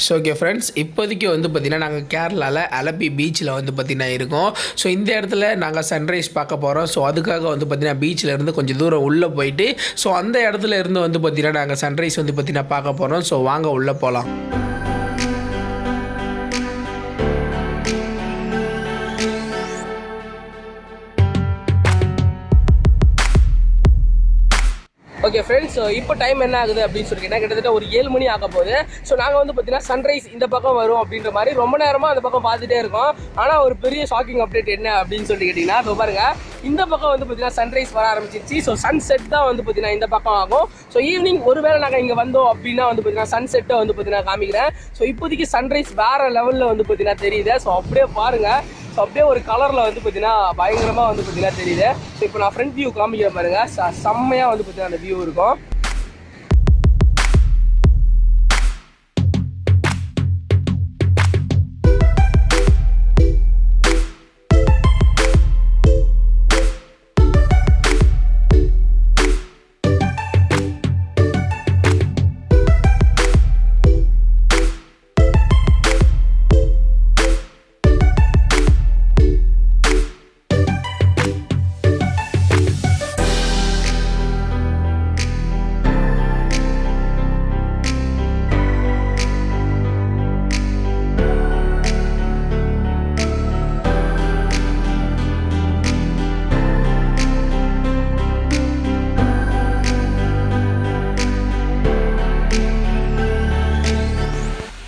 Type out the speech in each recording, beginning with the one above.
So okay friends, இப்போதைக்கு வந்து பார்த்திங்கன்னா நாங்கள் கேரளாவில் அலப்பி பீச்சில் வந்து பார்த்திங்கன்னா இருக்கோம். ஸோ இந்த இடத்துல நாங்கள் சன்ரைஸ் பார்க்க போகிறோம். ஸோ அதுக்காக வந்து பார்த்திங்கன்னா பீச்சில் இருந்து கொஞ்சம் தூரம் உள்ளே போயிட்டு ஸோ அந்த இடத்துல இருந்து வந்து பார்த்திங்கன்னா நாங்கள் சன்ரைஸ் வந்து பார்த்திங்கன்னா பார்க்க போகிறோம். ஸோ வாங்க உள்ளே போகலாம். ஓகே ஃப்ரெண்ட்ஸ், ஸோ இப்போ டைம் என்ன ஆகுது அப்படின்னு சொல்லிங்கன்னா கிட்டத்தட்ட ஒரு 7 மணி ஆக போகுது. ஸோ நாங்கள் வந்து பார்த்தீங்கன்னா சன்ரைஸ் இந்த பக்கம் வரும் அப்படின்ற மாதிரி ரொம்ப நேரமாக அந்த பக்கம் பார்த்துட்டே இருக்கோம். ஆனால் ஒரு பெரிய ஷாக்கிங் அப்டேட் என்ன அப்படின்னு சொல்லி கேட்டிங்கன்னா, இப்போ பாருங்கள், இந்த பக்கம் வந்து பார்த்தீங்கன்னா சன்ரைஸ் வர ஆரம்பிச்சிருச்சு. ஸோ சன்செட் தான் வந்து பார்த்தீங்கன்னா இந்த பக்கம் ஆகும். ஸோ ஈவினிங் ஒருவேளை நாங்கள் இங்கே வந்தோம் அப்படின்னா வந்து பார்த்தீங்கன்னா சன்செட்டை வந்து பார்த்தீங்கன்னா காமிக்கிறேன். ஸோ இப்போதைக்கு சன்ரைஸ் வேறு லெவலில் வந்து பார்த்தீங்கன்னா தெரியுது. ஸோ அப்படியே பாருங்கள், ஸோ அப்படியே ஒரு கலரில் வந்து பார்த்தீங்கன்னா பயங்கரமாக வந்து பார்த்தீங்கன்னா தெரியுது. ஸோ இப்போ நான் ஃப்ரண்ட் வியூ காமிக்கிறேன் பாருங்கள், செம்மையாக வந்து பார்த்தீங்கன்னா அந்த வியூ இருக்கும்.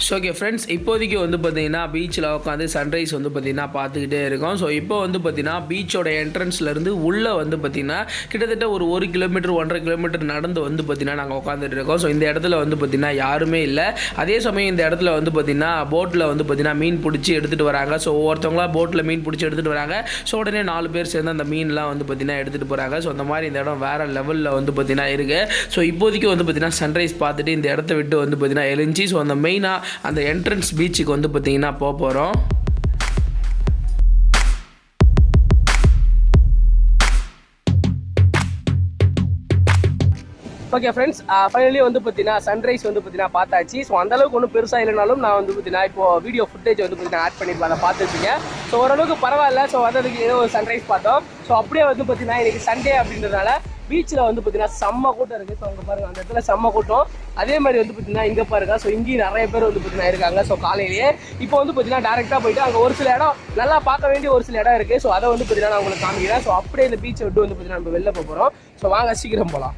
ஸோ ஓகே ஃப்ரெண்ட்ஸ், இப்போதைக்கு வந்து பார்த்தீங்கன்னா பீச்சில் உட்காந்து சன்ரைஸ் வந்து பார்த்திங்கன்னா பார்த்துக்கிட்டே இருக்கோம். ஸோ இப்போ வந்து பார்த்திங்கன்னா பீச்சோட என்ட்ரன்ஸ்லேருந்து உள்ளே வந்து பார்த்திங்கன்னா கிட்டத்தட்ட ஒரு 1 கிலோமீட்டர் 1.5 கிலோமீட்டர் நடந்து வந்து பார்த்திங்கன்னா நாங்கள் உட்காந்துட்டு இருக்கோம். ஸோ இந்த இடத்துல வந்து பார்த்திங்கன்னா யாருமே இல்லை. அதே சமயம் இந்த இடத்துல வந்து பார்த்திங்கன்னா போட்டில் வந்து பார்த்திங்கன்னா மீன் பிடிச்சி எடுத்துகிட்டு வராங்க. ஸோ ஒவ்வொருத்தவங்களா போட்டில் மீன் பிடிச்சி எடுத்துகிட்டு வராங்க. ஸோ உடனே 4 பேர் சேர்ந்து அந்த மீன்லாம் வந்து பார்த்திங்கன்னா எடுத்துகிட்டு போகிறாங்க. ஸோ அந்த மாதிரி இந்த இடம் வேறு லெவலில் வந்து பார்த்திங்கன்னா இருக்குது. ஸோ இப்போதைக்கு வந்து பார்த்திங்கன்னா சன்ரைஸ் பார்த்துட்டு இந்த இடத்த விட்டு வந்து பார்த்திங்கன்னா எழுந்துச்சு. ஸோ அந்த மெயினாக அந்த என்ட்ரன்ஸ் பீச்சுக்கு வந்து பார்த்தீங்கன்னா போகிறோம். ஓகே ஃப்ரெண்ட்ஸ், ஃபைனலி வந்து பார்த்தீங்கன்னா சன்ரைஸ் வந்து பார்த்தீங்கன்னா பார்த்தாச்சு. ஸோ அந்தளவுக்கு ஒன்றும் பெருசாக இல்லைனாலும் நான் வந்து பார்த்தீங்கன்னா இப்போ வீடியோ ஃபுட்டேஜ் வந்து பார்த்தீங்கன்னா ஆட் பண்ணியிருப்பேன், அதை பார்த்துருப்பீங்க. ஸோ ஓரளவுக்கு பரவாயில்ல. ஸோ வந்ததுக்கு ஏதோ ஒரு சன்ரைஸ் பார்த்தோம். ஸோ அப்படியே வந்து பார்த்தீங்கன்னா இன்றைக்கி சண்டே அப்படின்றதுனால பீச்சில் வந்து பார்த்தீங்கன்னா செம்ம கூட்டம் இருக்குது. ஸோ அங்கே பாருங்கள், அந்த இடத்துல செம்ம கூட்டம். அதே மாதிரி வந்து பார்த்தீங்கன்னா இங்கே பாருங்கள், ஸோ இங்கேயும் நிறைய பேர் வந்து பார்த்தீங்கன்னா இருக்காங்க. ஸோ காலையிலேயே இப்போ வந்து பார்த்தீங்கன்னா டேரெக்டாக போயிட்டு அங்கே ஒரு சில இடம் நல்லா பார்க்க வேண்டிய ஒரு சில இடம் இருக்குது. ஸோ அதை வந்து பார்த்தீங்கன்னா நான் உங்களுக்கு காமிக்கிறேன். ஸோ அப்படியே இந்த பீச்சை விட்டு வந்து பார்த்தீங்கன்னா நம்ம வெளில போகிறோம். ஸோ வாங்க சீக்கிரம் போகலாம்.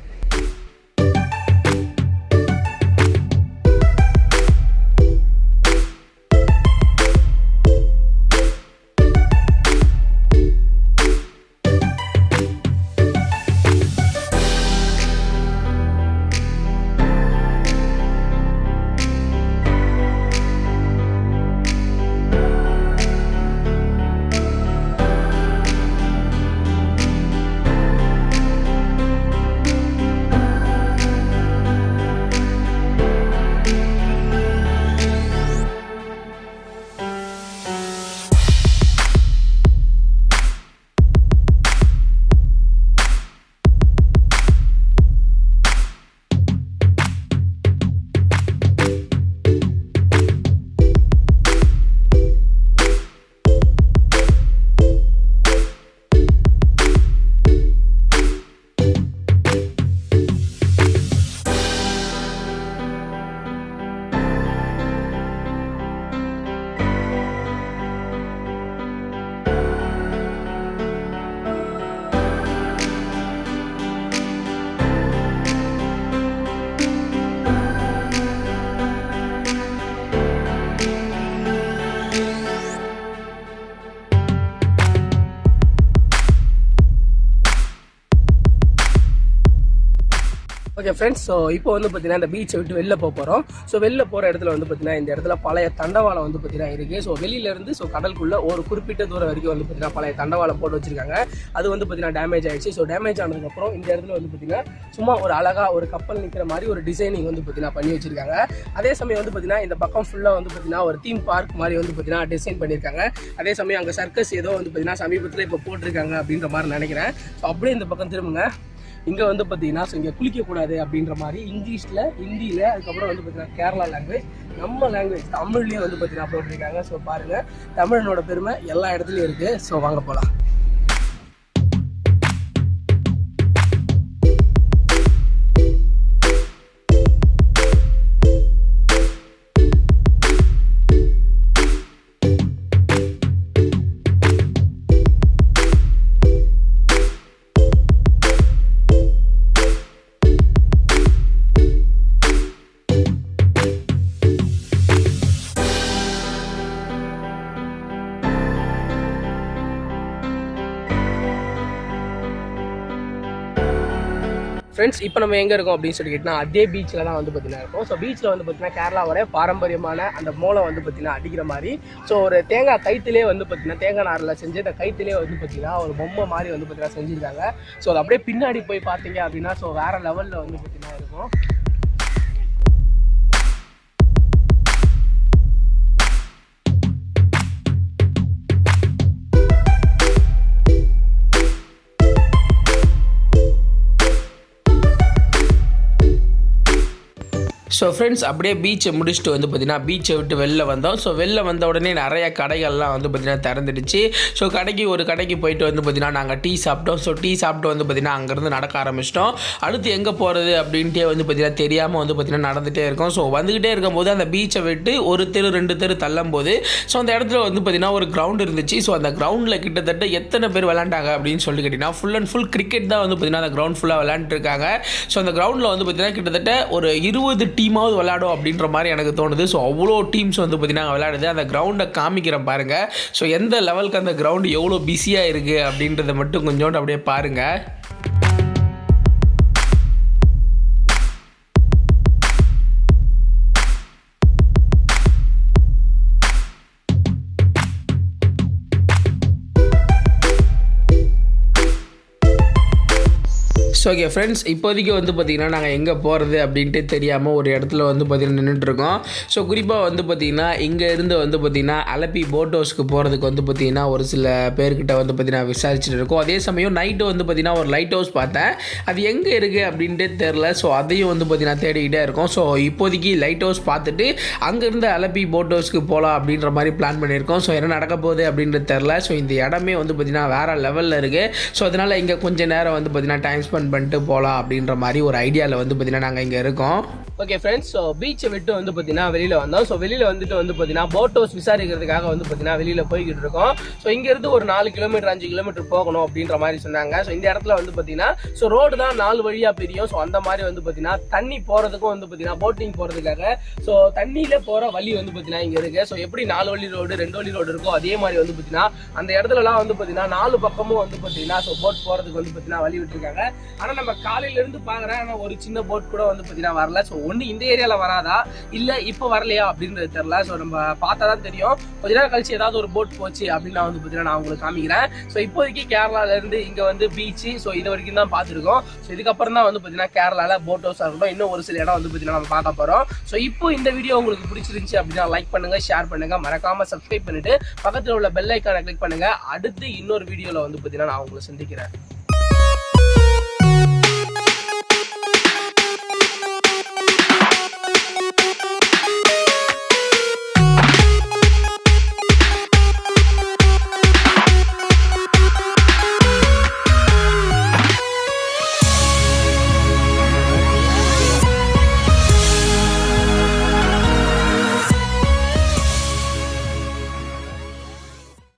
ஓகே ஃப்ரெண்ட்ஸ், ஸோ இப்போ வந்து பார்த்தீங்கன்னா இந்த பீச்சை விட்டு வெளில போகிறோம். ஸோ வெளில போகிற இடத்துல வந்து பார்த்தீங்கன்னா இந்த இடத்துல பழைய தண்டவாளம் வந்து பார்த்தீங்கன்னா இருக்குது. ஸோ வெளியிலேருந்து ஸோ கடலுக்குள்ளே ஒரு குறிப்பிட்ட தூரம் வரைக்கும் வந்து பார்த்தீங்கன்னா பழைய தண்டவாளம் போட்டு வச்சிருக்காங்க. அது வந்து பார்த்தீங்கன்னா டேமேஜ் ஆகிடுச்சு. ஸோ டேமேஜ் ஆனதுக்கப்புறம் இந்த இடத்துல வந்து பார்த்தீங்கன்னா சும்மா ஒரு அழகாக ஒரு கப்பல் நிற்கிற மாதிரி ஒரு டிசைனிங் வந்து பார்த்தீங்கன்னா பண்ணி வச்சிருக்காங்க. அதே சமயம் வந்து பார்த்தீங்கன்னா இந்த பக்கம் ஃபுல்லாக வந்து பார்த்தீங்கன்னா ஒரு தீம் பார்க் மாதிரி வந்து பார்த்தீங்கன்னா டிசைன் பண்ணியிருக்காங்க. அதே சமயம் அங்கே சர்க்கஸ் ஏதோ வந்து பார்த்தீங்கன்னா சமீபத்தில் இப்போ போட்டிருக்காங்க அப்படின்ற மாதிரி நினைக்கிறேன். ஸோ அப்படியே இந்த பக்கம் திரும்புங்க. இங்கே வந்து பார்த்தீங்கன்னா ஸோ இங்கே குளிக்கக்கூடாது அப்படின்ற மாதிரி இங்கிலீஷில், ஹிந்தியில், அதுக்கப்புறம் வந்து பார்த்தீங்கன்னா கேரளா லாங்குவேஜ், நம்ம லாங்குவேஜ் தமிழ்லேயே வந்து பார்த்தீங்கன்னா போட்டிருக்காங்க. ஸோ பாருங்கள், தமிழனோட பெருமை எல்லா இடத்துலையும் இருக்குது. ஸோ வாங்க போகலாம். ஃப்ரெண்ட்ஸ், இப்போ நம்ம எங்கே இருக்கோம் அப்படின்னு சொல்லி கேட்டிங்கன்னா அதே பீச்சில் தான் வந்து பார்த்தீங்கன்னா இருக்கும். ஸோ பீச்சில் வந்து பார்த்தீங்கன்னா கேரளாவோட பாரம்பரியமான அந்த மோளம் வந்து பார்த்தீங்கன்னா அடிக்கிற மாதிரி, ஸோ ஒரு தேங்காய் கைத்திலே வந்து பார்த்தீங்கன்னா தேங்காய் நாரில் செஞ்சு அந்த கைத்திலே வந்து பார்த்தீங்கன்னா ஒரு பொம்மை மாதிரி வந்து பார்த்தீங்கன்னா செஞ்சுருக்காங்க. ஸோ அது அப்படியே பின்னாடி போய் பார்த்தீங்க அப்படின்னா ஸோ வேறு லெவலில் வந்து பார்த்தீங்கன்னா இருக்கும். ஸோ ஃப்ரெண்ட்ஸ், அப்படியே பீச்சை முடிச்சுட்டு வந்து பார்த்திங்கன்னா பீச்சை விட்டு வெளில வந்தோம். ஸோ வெளில வந்த உடனே நிறைய கடைகள்லாம் வந்து பார்த்திங்கன்னா திறந்துடுச்சு. ஸோ ஒரு கடைக்கு போயிட்டு வந்து பார்த்திங்கன்னா நாங்கள் டீ சாப்பிட்டோம். ஸோ டீ சாப்பிட்டு வந்து பார்த்திங்கன்னா அங்கேருந்து நடக்க ஆரம்பிச்சிட்டோம். அடுத்து எங்கே போகிறது அப்படின்ட்டே வந்து பார்த்திங்கன்னா தெரியாமல் வந்து பார்த்திங்கன்னா நடந்துகிட்டே இருக்கோம். ஸோ வந்துக்கிட்டே இருக்கும்போது அந்த பீச்சை விட்டு ஒரு தெரு 2 தெரு தள்ளும் போது ஸோ அந்த இடத்துல வந்து பார்த்திங்கன்னா ஒரு கிரவுண்ட் இருந்துச்சு. ஸோ அந்த கிரவுண்டில் கிட்டத்தட்ட எத்தனை பேர் விளையாண்டாங்க அப்படின்னு சொல்லி கேட்டிங்கன்னா ஃபுல் அண்ட் ஃபுல் கிரிக்கெட் தான் வந்து பார்த்திங்கன்னா அந்த கிரவுண்ட் ஃபுல்லாக விளையாண்டுருக்காங்க. ஸோ அந்த கிரவுண்டில் வந்து பார்த்திங்கன்னா கிட்டத்தட்ட ஒரு 20 டீமாவது விளையாடும் அப்படின்ற மாதிரி எனக்கு தோணுது. ஸோ அவ்வளோ டீம்ஸ் வந்து பார்த்தீங்கன்னா விளையாடுது. அந்த கிரவுண்டை காமிக்கிறேன் பாருங்கள். ஸோ எந்த லெவலுக்கு அந்த கிரவுண்டு எவ்வளோ பிஸியாக இருக்குது அப்படின்றத மட்டும் கொஞ்சோண்டு அப்படியே பாருங்கள். ஸோ ஓகே ஃப்ரெண்ட்ஸ், இப்போதைக்கு வந்து பார்த்திங்கன்னா நாங்கள் எங்கே போகிறது அப்படின்ட்டு தெரியாமல் ஒரு இடத்துல வந்து பார்த்திங்கன்னா நின்றுட்டுருக்கோம். ஸோ குறிப்பாக வந்து பார்த்திங்கன்னா இங்கே இருந்து வந்து பார்த்திங்கன்னா அலப்பி போட் ஹவுஸ்க்கு போகிறதுக்கு வந்து பார்த்திங்கன்னா ஒரு சில பேர்கிட்ட வந்து பார்த்திங்கன்னா விசாரிச்சுட்டு இருக்கோம். அதே சமயம் நைட்டு வந்து பார்த்திங்கன்னா ஒரு லைட் ஹவுஸ் பார்த்தேன். அது எங்கே இருக்குது அப்படின்ட்டு தெரில. ஸோ அதையும் வந்து பார்த்திங்கன்னா தேடிக்கிட்டே இருக்கோம். ஸோ இப்போதைக்கு லைட் ஹவுஸ் பார்த்துட்டு அங்கேருந்து அலப்பி போட் ஹவுஸ்க்கு போகலாம் அப்படின்ற மாதிரி பிளான் பண்ணியிருக்கோம். ஸோ என்ன நடக்க போகுது அப்படின்றது தெரில. ஸோ இந்த இடமே வந்து பார்த்திங்கன்னா வேறு லெவலில் இருக்குது. ஸோ அதனால் இங்கே கொஞ்சம் நேரம் வந்து பார்த்திங்கன்னா டைம் ஸ்பெண்ட் பண்ணிட்டு போகலாம் அப்படின்ற மாதிரி ஒரு ஐடியாவில் வந்து பார்த்திங்கன்னா நாங்கள் இங்கே இருக்கோம். ஓகே ஃப்ரெண்ட்ஸ், ஸோ பீச்சை விட்டு வந்து பார்த்தீங்கன்னா வெளியில் வந்தோம். ஸோ வெளியில் வந்துட்டு வந்து பார்த்தீங்கன்னா போட் ஹவுஸ் விசாரிக்கிறதுக்காக வந்து பார்த்தீங்கன்னா வெளியில் போய்கிட்டு இருக்கோம். ஸோ இங்கேருந்து ஒரு 4 கிலோமீட்டர் 5 கிலோமீட்டர் போகணும் அப்படின்ற மாதிரி சொன்னாங்க. ஸோ இந்த இடத்துல வந்து பார்த்தீங்கன்னா ஸோ ரோடு தான் 4 வழியாக பிரியும். ஸோ அந்த மாதிரி வந்து பார்த்தீங்கன்னா தண்ணி போகிறதுக்கும் வந்து பார்த்தீங்கன்னா போட்டிங் போகிறதுக்காக ஸோ தண்ணியில் போகிற வழி வந்து பார்த்தீங்கன்னா இங்கே இருக்குது. ஸோ எப்படி 4 வழி ரோடு 2 வழி ரோடு இருக்கோ அதே மாதிரி வந்து பார்த்தீங்கன்னா அந்த இடத்துலலாம் வந்து பார்த்தீங்கன்னா 4 பக்கமும் வந்து பார்த்தீங்கன்னா ஸோ போட் போகிறதுக்கு வந்து பார்த்தீங்கன்னா வழி விட்டுருக்காங்க. ஆனால் நம்ம காலையிலேருந்து பார்க்குறேன், ஆனால் ஒரு சின்ன போட் கூட வந்து பார்த்தீங்கன்னா வரல. ஸோ ஒன்று இந்த ஏரியாவில் வராதா இல்லை இப்போ வரலையா அப்படின்றது தெரியல. ஸோ நம்ம பார்த்தா தான் தெரியும். கொஞ்ச நேரம் கழிச்சு ஏதாவது ஒரு போட் போச்சு அப்படின்னு வந்து பார்த்தீங்கன்னா நான் உங்களுக்கு காமிக்கிறேன். ஸோ இப்போதைக்கு கேரளாலேருந்து இங்கே வந்து பீச்சு ஸோ இது வரைக்கும் தான் பார்த்துருக்கோம். ஸோ இதுக்கப்புறம் தான் வந்து பார்த்தீங்கன்னா கேரளாவில் போட் ஹவுஸாக இருக்கட்டும், இன்னும் ஒரு சில இடம் வந்து பார்த்தீங்கன்னா நம்ம பார்க்க போகிறோம். ஸோ இப்போ இந்த வீடியோ உங்களுக்கு பிடிச்சிருந்துச்சு அப்படின்னா லைக் பண்ணுங்கள், ஷேர் பண்ணுங்கள், மறக்காமல் சப்ஸ்கிரைப் பண்ணிட்டு பக்கத்தில் உள்ள பெல் ஐக்கானை கிளிக் பண்ணுங்கள். அடுத்து இன்னொரு வீடியோவில் வந்து பார்த்தீங்கன்னா நான் உங்களை சந்திக்கிறேன்.